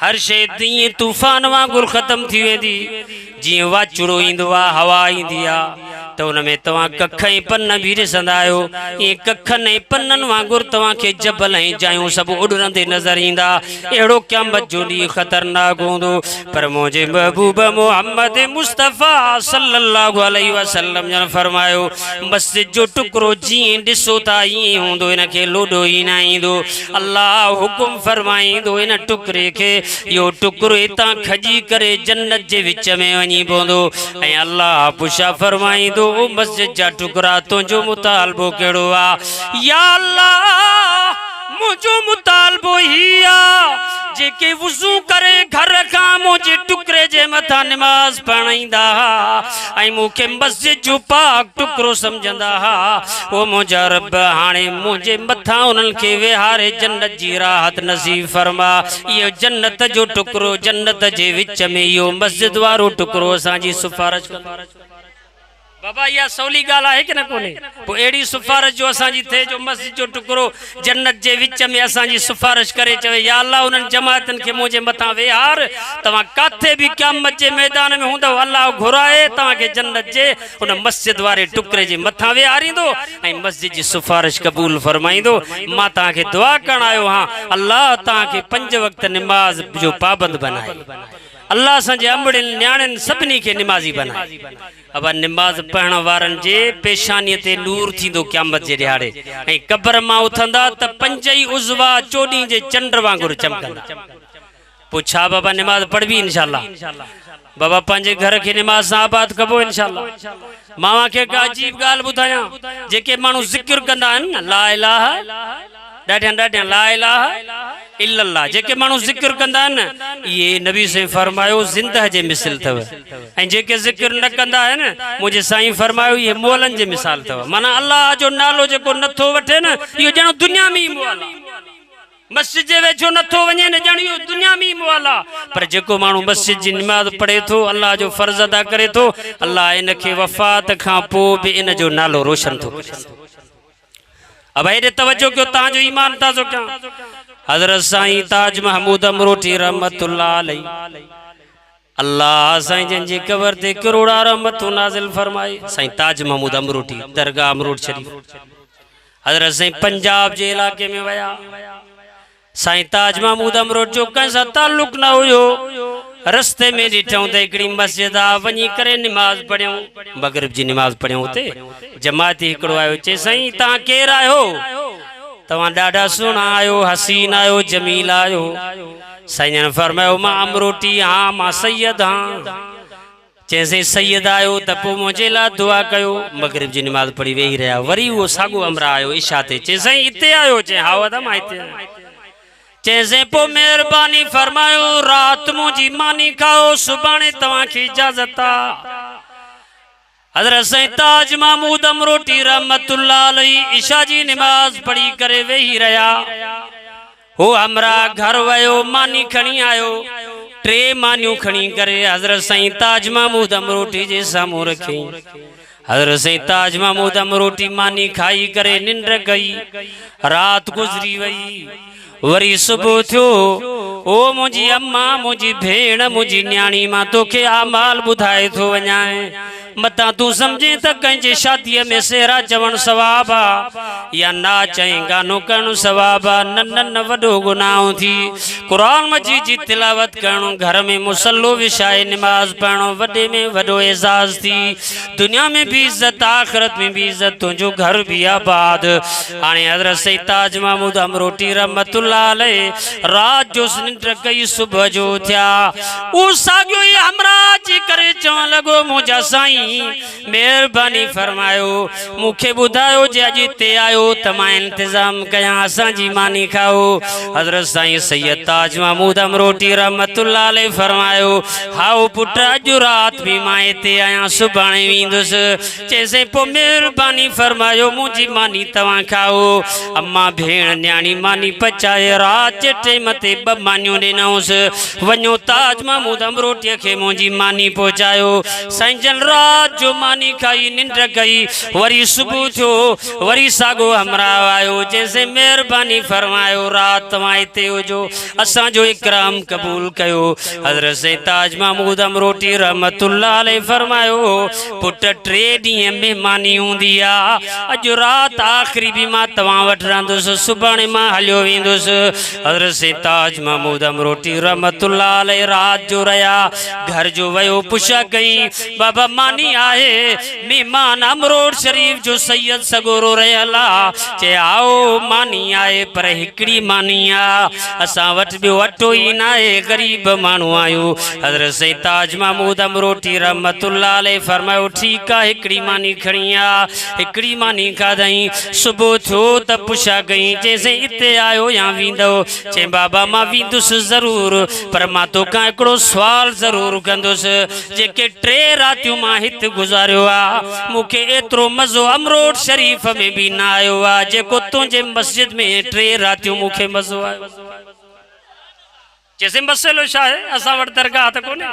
हर शइ तीअं तूफ़ान वांगुरु ख़त्म थी वेंदी। जीअं वाचुड़ो ईंदो आहे, हवा ईंदी आहे त उन में तव्हां कख ऐं पन बि ॾिसंदा आहियो। ईअं कखनि ऐं पननि वांगुरु तव्हांखे जबल ऐं जायूं सभु उॾंदे नज़र ईंदा। अहिड़ो क़यामत जो ॾींहुं ख़तरनाक हूंदो। पर मुंहिंजे महबूब मोहम्मद मुस्तफ़ा सल्लल्लाहु अलैहि वसल्लम जन फरमायो मस्जिद जो टुकड़ो जीअं ॾिसो था ईअं हूंदो, इनखे लोॾो ई न ईंदो। अल्लाह हुकुम फरमाईंदो इन टुकड़े खे, इहो टुकड़ो हितां खजी करे जन्नत जे विच में वञी पवंदो। ऐं अल्लाह पुछा फरमाईंदो ओ मस्जिद जा टुकड़ा तुंहिंजो मुतालबो कहिड़ो आहे? या अल्लाह मुंहिंजो मुतालबो ही आहे जेके वुज़ू करे घर खां मुंहिंजे टुकड़े जे मथां निमाज़ पढ़ाईंदा हुआ ऐं मूंखे मस्जिद जो पाक टुकड़ो सम्झंदा हुआ। ओ मुंहिंजा रब हाणे मुंहिंजे मथां उन्हनि खे विहारे जन्नत जी राहत नसीब फरमा। इहो जन्नत जो टुकड़ो जन्नत जे विच में इहो मस्जिद वारो टुकड़ो असांजी सिफारिश कंदो। बाबा इहा सवली ॻाल्हि आहे की न कोन्हे? पोइ अहिड़ी सिफारिश जो असांजी थिए जो मस्जिद जो टुकड़ो जन्नत जे विच में असांजी सिफारिश करे चवे या अल्लाह उन्हनि जमातनि खे मुंहिंजे मथां विहार, तव्हां काथे बि क़यामत जे मैदान में हूंदव अल्लाह घुराए तव्हांखे जन्नत जे उन मस्जिद वारे टुकड़े जे मथां विहारींदो ऐं मस्जिद जी सिफारिश क़बूल फरमाईंदो। मां तव्हांखे दुआ करण आयो आहियां अल्लाह तव्हांखे 5 वक़्त निमाज़ जो पाबंद बनाए। अल्लाह असांजे अंबड़ियुनि न्याणियुनि सभिनी खे निमाज़ी बनाए। अब निमाज़ पढ़ण वारनि जे पेशानीअ ते नूर थींदो क़यामत जे ॾियारे ऐं क़ब्र मां उथंदा त 5 ई उज़वा चोॾीं जे चंड वांगुरु चमकंदा। पोइ छा बाबा निमाज़ पढ़बी इंशाअल्लाह? बाबा पंहिंजे घर खे निमाज़ सां आबाद कबो इंशाअल्लाह। मां खे का अजीब ॻाल्हि ॿुधायां, जेके माण्हू ज़िक्र कंदा आहिनि न ला इलाहा ॾाढियां ला इलाहा इल्लल्लाह, जेके माण्हू ज़िक्र कंदा आहिनि इहे नबी साईं फरमायो ज़िंदह जे मिसल अथव ऐं जेके ज़िक्र न कंदा आहिनि मुंहिंजे साईं फरमायो इहे मोलनि जे मिसाल अथव। माना अल्लाह जो नालो जेको नथो वठे न इहो ॼण दुनिया में ई मोल आहे। मस्जिद जे वेझो नथो वञे न ॼण इहो दुनिया में ई मोल आहे। पर जेको माण्हू मस्जिद जी निमाज़ पढ़े थो, अल्लाह जो फ़र्ज़ अदा करे थो, अल्लाह इनखे वफ़ात खां पोइ बि इन जो नालो रोशन थो करे। अब हेॾे तवजो कयो, तव्हांजो ईमान ताज़ो कयां। हज़रत साईं ताज महमूद अमरोटी रहमतुल्लाह अलैहि, अल्लाह साईं जंहिंजी कबर ते करोड़ा रहमतूं नाज़िल फरमाए। साईं ताज महमूद अमरोटी दरगाह अमरोट शरीफ, हज़रत साईं पंजाब जे इलाके में वया। साईं ताज महमूद अमरोट जो कंहिं सां ताल्लुक़ न हुयो। रस्ते में ॾिठऊं त हिकिड़ी मस्जिद आहे, वञी करे निमाज़ पढ़ियूं, मगरिब जी निमाज़ पढ़ियूं। हुते जमाती हिकिड़ो आयो, चए साईं तव्हां केरु आहियो? तव्हां ॾाढा सुहिणा आहियो, हसीन आहियो, जमील आहियो। साईं जन फरमायो मां अमरोटी हाँ, मां सैयद हाँ। चएसि सैयद आयो त पोइ मुंहिंजे लाइ दुआ कयो। मगरिब जी निमाज़ पढ़ी वेही रहिया। वरी उहो साॻियो अमरा आयो इशा ते, चए साईं हिते आयो? चए हा वदा मां हिते आहियां। चएसि पोइ महिरबानी फरमायो राति मुंहिंजी मानी खाओ, सुभाणे तव्हांखे इजाज़त आहे। हज़रत साईं ताज महमूद अमरोटी रहमतुल्लाह अलैहि इशा जी निमाज़ पढ़ी करे वेही रहिया। हो हमरा घर वयो, मानी खणी आयो, 3 मानियूं खणी करे हज़रत साईं ताज महमूद अमरोटी जे साम्हूं रखियईं। हज़रत साईं ताज महमूद अमरोटी मानी खाई करे निंड कई, रात गुज़री वई। वरी सुबुह थियो, ओ मुंहिंजी अम्मा, मुंहिंजी भेण, मुंहिंजी न्याणी, मां तोखे आमाल ॿुधाए थो वञाए। मता तू समझे त कंहिंजे शादीअ में सेहरा चवण सवाब आ या ना चई गानो करण सवाब आ। न वॾो गुनाह थी। कुरान मजीद जी तिलावत करणो, घर में मुसल्लो विछाए निमाज पढ़णो वॾे में वॾो एजाज़ थी। दुनिया में भी इज्जत, आखिरत में भी इज्जत, तुझो घर भी आबाद। हाणे हज़रत सईद ताज महमूद अमरोटी रहमतुल्लाह अलैह रात जो निंड कई सुबह जो थिया। उ साॻियो ई हमरा जी करे चवण लॻो मुंहिंजा साईं महिरबानी फरमायो मूंखे ॿुधायो जे अॼु हिते आयो त मां इंतज़ाम कयां असांजी मानी खाओ। हज़रत साईं सैयद ताज महमूद अमरोटी रहमतुल्लाह अलैह फरमायो हाओ पुट अॼु रात भी मां हिते आहियां सुभाणे वेंदुसि। चइसि पोइ महिरबानी फरमायो मुंहिंजी मानी तव्हां खाओ। अम्मा भेण न्याणी मानी पचाए रात जे टाइम ते 2 मानियूं ॾिनऊंसि। वञो ताज महमूद अमरोटीअ खे मुंहिंजी मानी पहुचायो। साईं जन रात जो मानी खाई निंड कई। वरी सुबुह थियो, वरी साॻो हमरा आयो। जैसे महिरबानी फरमायो रात तव्हां हिते हुजो, असांजो इकराम क़बूल कयो। हज़रत सईद ताज महमूद अमरोटी रहमतुल्लाह अलैह फरमायो पुट 3 ॾींहं महिमानी हूंदी आ। अॼु रात आख़िरी भी मां तव्हां वटि रहंदुसि, सुभाणे मां हलियो वेंदुसि। हज़रत सईद ताज महमूद अमरोटी रहमतुल्लाह अलैह रात जो रहिया। घर जो वियो, पुछा कई बाबा मानी आहे? महिमान अमरोट शरीफ जो सैयद सगोरो रहियल आ। चए आओ मानी आहे पर हिकिड़ी मानी आ, असां वटि ॿियो अटो ई न आहे, ग़रीब माण्हू आहियूं। हज़रत सईद ताज महमूद अमरोटी रहमतुल्लाह अलैह फरमायो ठीकु आहे हिकिड़ी मानी खणी आ। हिकिड़ी मानी खाधई। सुबुह थियो त पुछा कई चइसि हिते आयो या वेंदो? चए बाबा मां वेंदुसि ज़रूर, पर मां तोखां हिकिड़ो सुवाल ज़रूर कंदुसि। जेके 3 रातियूं मां हिते गुज़ारियो आ मूंखे एतिरो मज़ो अमरोट शरीफ में भी न आयो आ जेको तुंहिंजे मस्जिद में 3 रातियूं मूंखे मज़ो आयो। जैसे मसइलो छा आहे? असां वटि दरगाह त कोन्हे,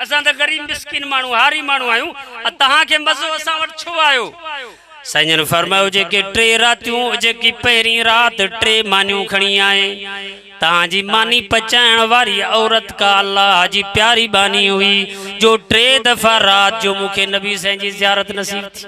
असां त ग़रीब मिस्किन माण्हू हारी माण्हू आहियूं। तव्हांखे मज़ो असां वटि छो आयो? साईं फरमायो जेके 3 रातियूं, जेकी पहिरीं रात 3 मानियूं खणी आए, तव्हांजी मानी पचाइण वारी औरत का अल्लाह जी प्यारी बानी हुई जो 3 दफ़ा रात जो मूंखे नबी साईं जी ज़ियारत नसीब थी।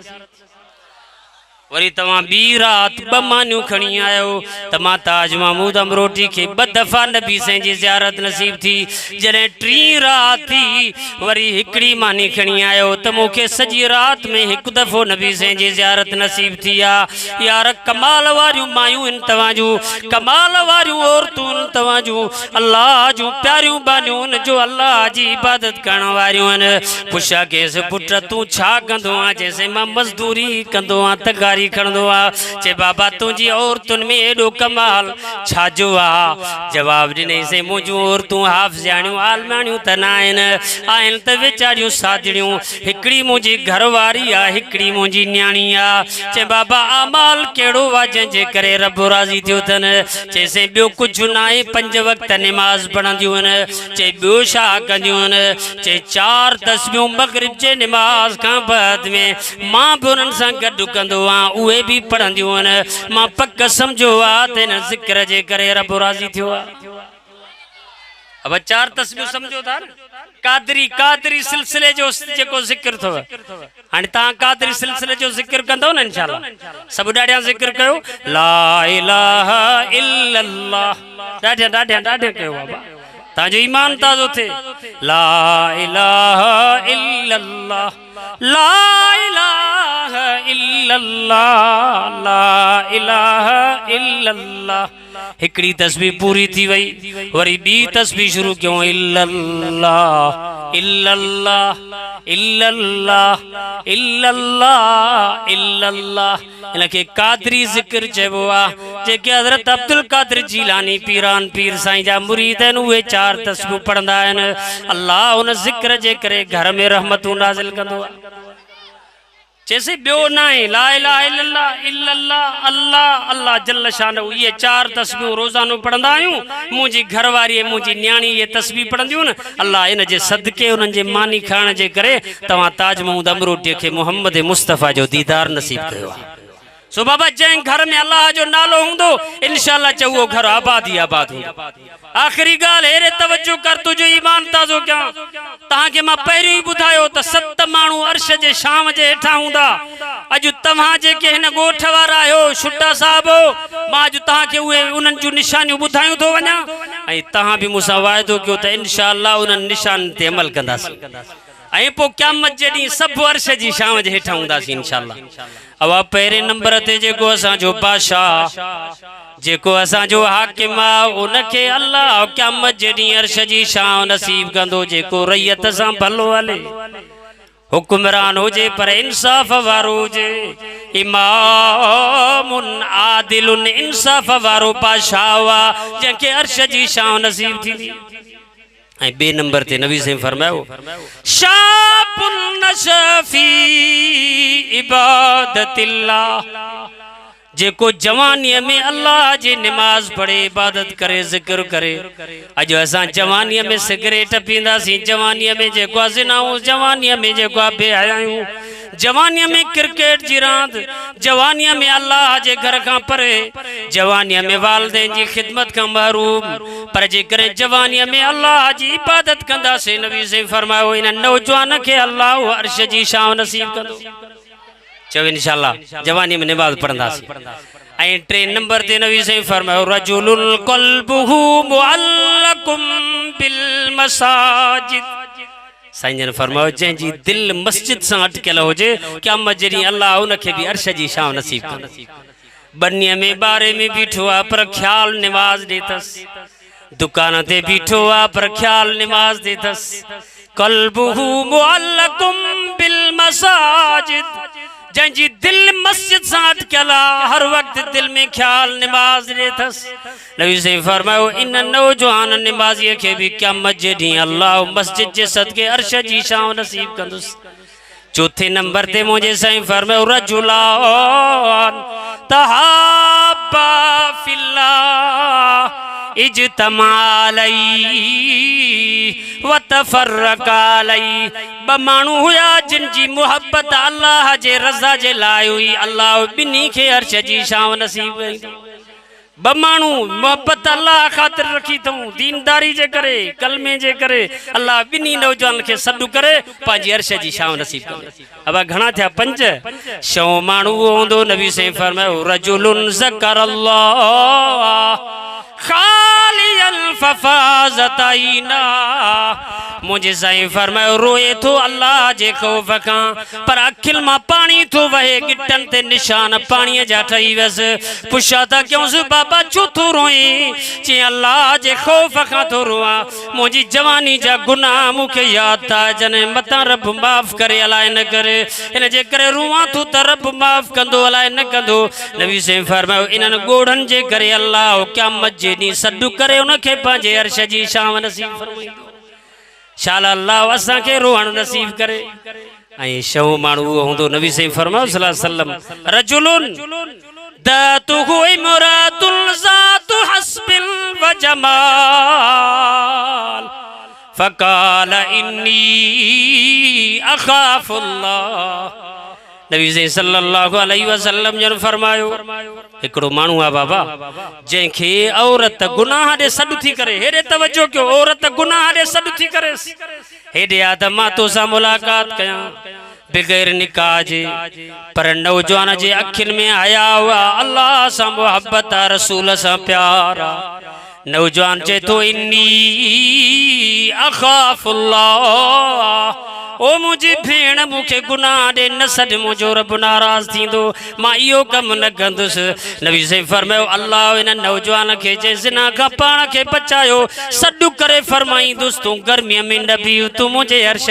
वरी तव्हां ॿी रात 2 मानियूं खणी आयो त मां ताज महमूद अमरोटी खे 2 दफ़ा नबी साईं जी ज़ियारत नसीब थी। जॾहिं 3 रात थी वरी हिकिड़ी मानी खणी आयो त मूंखे सॼी रात में 1 दफ़ो नबी साईं जी ज़ियारत नसीब थी आहे। यार कमाल वारियूं मायूं आहिनि तव्हांजूं, कमाल वारियूं औरतूं आहिनि तव्हांजूं, अल्लाह जूं प्यारियूं बानियूं आहिनि जो अल्लाह जी इबादत करण वारियूं आहिनि। पुछा केसि पुट तूं छा कंदो आहे? जैसे मां मज़दूरी कंदो आहियां, तगारी खणंदो आहे। चए बाबा तुंहिंजी औरतुनि में एॾो कमाल छाजो आहे? जवाबु ॾिनईं मुंहिंजूं औरतूं हाफ़िज़ाणियूं आलमाणियूं त न आहिनि त वीचारियूं साजड़ियूं। हिकिड़ी मुंहिंजी घरवारी आहे, हिकिड़ी मुंहिंजी न्याणी आहे। चए बाबा अमाल कहिड़ो आहे जंहिंजे करे रब राज़ी थियो अथनि? चइसि ॿियो कुझु न आहे, 5 वक़्त निमाज़ पढ़ंदियूं आहिनि। चए ॿियो छा कंदियूं आहिनि? चए 4 तस्बीहूं मग़रिब जे निमाज़ खां बाद में मां बि उन्हनि सां गॾु कंदो आहियां, उहे भी पढ़ंदियूं आहिनि। मां पक समझो आहे त हिन ज़िक्र जे करे रब राज़ी थियो आहे। अब 4 तस्बीहूं समझो था न? कादरी सिलसिले जो जेको ज़िक्र अथव, हाणे तव्हां कादरी सिलसिले जो ज़िक्र कंदव न इंशाअल्लाह। सभु ॾाढियां ज़िक्र कयो ला इलाहा इल्लल्लाह, ॾाढियां कयो बाबा, तव्हांजो ईमान ताज़ो थिए। ला इलाहा इल्लल्लाह, ला इलाहा इल्लल्लाह, ला इलाहा इल्लल्लाह। हिकिड़ी तस्बीह पूरी थी वई, वरी ॿी तस्बीह शुरू कयूं इल्लल्लाह इल्लल्लाह इल्लल्लाह इल्लल्लाह इल्लल्लाह। इनखे कादरी ज़िक्र चइबो आहे। जेके हज़रत अब्दुल कादिर जीलानी पीरान पीर साईं जा मुरीद आहिनि उहे 4 तस्बीहूं पढ़ंदा आहिनि। अल्लाह उन ज़िक्र जे करे घर में रहमतूं नाज़िल कंदो आहे। जैसे ॿियो न आहे, ला इलाहा इल्लल्लाह इल्लल्लाह अल्लाह अल्लाह जल्ल शानहू, ये 4 तस्बीहूं रोज़ानो पढ़ंदा आहियूं। मुंहिंजी घरवारी मुंहिंजी न्याणी ये तस्बीह पढ़ंदियूं न। अल्लाह इन जे सदके उन्हनि जे मानी खाइण जे करे तव्हां ताज महमूद अमरोटीअ खे मोहम्मद मुस्तफ़ा जो दीदार नसीब कयो आहे। सो बाबा जंहिं घर में अल्लाह जो नालो हूंदो इंशाअल्लाह चओ उहो घर आबाद ई आबाद हूंदो। आख़िरी ॻाल्हि हेरे तवज्जो कर, तुंहिंजो ईमान ताज़ो कयां। तव्हांखे मां पहिरियों ई ॿुधायो ॿुधायो त 7 माण्हू अर्श जे शाम जे हेठां हूंदा। अॼु तव्हां जेके हिन ॻोठ वारा आहियो छुटा साहब, मां अॼु तव्हांखे उहे उन्हनि जूं निशानियूं ॿुधायूं थो वञा ऐं तव्हां बि मूंसां वाइदो कयो त इंशा अल्लाह उन्हनि निशाननि ते अमल कंदासीं ऐं पोइ क़यामत जे ॾींहुं सभु अर्श जी छांव जे हेठां हूंदासीं इंशा अल्लाह। अवा पहिरें नंबर ते जेको असांजो बादशाह, जेको असांजो हाकिम आहे, उनखे अल्लाह क़यामत जे ॾींहुं अर्श जी छांव नसीब कंदो। जेको रैयत सां भलो हले, हुक्मरान हुजे पर इंसाफ़ वारो हुजे, इमामुन आदिलुन इंसाफ़ वारो बादशाह आहे जंहिंखे अर्श जी छांव नसीब थींदी। ऐं ॿिए नंबर ते नबी साईं फरमायो, शाबुन नशफी इबादतिल्लाह, जेको जवानीअ में अल्लाह जी निमाज़ पढ़े, इबादत करे, ज़िक्र करे। अॼु असां जवानीअ में सिगरेट पींदासीं, जवानीअ में जेको आहे ज़िनाऊं, जवानीअ में जेको आहे बेहयायूं, जवानीअ में क्रिकेट जी रांदि, जवानीअ में अल्लाह जे घर खां परे, जवानीअ में वालिदैन जी ख़िदमत खां महरूम। पर जेकॾहिं जवानीअ में अल्लाह जी इबादत कंदासीं, नबी साईं फरमायो इन नौजवान खे अल्लाह अर्श जी छांव नसीब कंदो। चओ इंशाअल्लाह जवानी में नमाज़ पढ़ंदासीं। ऐं 3 नंबर ते नबी साईं फरमायो, रजुलुल क़ल्बुहु मुअल्लकुम बिल मसाजिद। साईं जन फरमायो, जंहिंजी दिल मस्जिद सां अटकियल हुजे, क़यामत जे ॾींहुं अल्लाह उनखे बि अर्श जी छांव नसीब कंदो। बनीअ में बारे में बीठो आहे पर ख़्याल निमाज़ ॾे अथसि, दुकान ते बीठो आहे पर ख़्याल निमाज़ ॾे अथसि। क़ल्बुहु मुअल्लकुम बिल मसाजिद, जंहिंजी दिल मस्जिद सां अटकियल आहे, हर वक़्तु दिल में ख़्याल निमाज़ ॾे अथसि। नबी साईं फरमायो, इन नौजवान निमाज़ीअ खे बि क़यामत जे ॾींहुं अल्लाह मस्जिद जे सदके अर्श जी छांव नसीब कंदुसि। 4 नंबर ते मुंहिंजे साईं फरमायो, रजुलान तहाब्बा फिल्लाह इज्तमा अलैहि व तफर्रका अलैहि। 2 माण्हू हुया जिन जी मुहब्बत अल्लाह जे रज़ा जे लाइ हुई, अल्लाह ॿिन्ही खे अर्श जी छांव नसीब कई। 2 माण्हू मुहब्बत अल्लाह ख़ातिर रखी अथऊं, दीनदारी जे करे, कलमे जे करे, अल्लाह ॿिन्ही नौजवान खे सॾु करे पंहिंजी अर्श जी छांव नसीब कंदो। अब घणा थिया? 5। 6 माण्हू हूंदो। नबी साईं फरमायो, रजुलुन ज़करल्लाह खालियन फफाज़त ऐना। मुझे साईं फरमायो, रोए थो अल्लाह जे ख़ौफ़ खां पर अखियुनि मां पाणी थो वहे, गिटनि ते निशान पाणीअ जा ठही वियसि। पुछा था कयोसि, बाबा छो थो रोए? चई, अल्लाह जे ख़ौफ़ खां थो रोआं, मुंहिंजी जवानी जा गुनाह मूंखे यादि था अचनि, मतां रब माफ़ करे अलाए न करे, इन जे करे रोआं थो त रब माफ़ कंदो अलाए न कंदो। नबी साईं फरमायो, इन्हनि ॻोढ़नि जे करे अल्लाह क़यामत जे ॾींहुं सॾु करे उनखे पंहिंजे अर्श जी छांव नसीब फरमाईंदो। शाला अल्लाह असांखे रोहण नसीब करे। ऐं 6 माण्हू हूंदो। नबी साईं फरमायो सल्लल्लाहु अलैहि वसल्लम, रजुलुन दातुहु इमरातुन ज़ातु हस्बिन व जमाल फ़क़ाल इन्नी अख़ाफ़ुल्लाह। नबी सल्लल्लाहु अलैहि वसल्लम जन फरमायो, हिकिड़ो माण्हू आहे बाबा, जंहिंखे औरत गुनाह ॾे सॾु थी करे, हेॾे तवजो कयो, औरत गुनाह ॾे सॾु थी करे, हेॾे आ त मां तोसां मुलाक़ात कयां बग़ैर निकाह जे। पर नौजवान जे अखियुनि में हया हुआ, अल्लाह सां मुहब्बत आहे, रसूल सां प्यार आहे। नौजवान चए थो, इन्नी अख़ाफ़ुल्लाह, ओ मुंहिंजी भेण मूंखे गुनाह ॾे न सॾ, मुंहिंजो रब नाराज़ थींदो, मां इहो कमु न कंदुसि। नबी साईं फरमायो, अल्लाह इन नौजवान खे जे ज़िना खां पाण खे बचायो, सॾु करे फरमाईंदुसि, तूं गर्मीअ में न बीह, तूं मुंहिंजे अर्श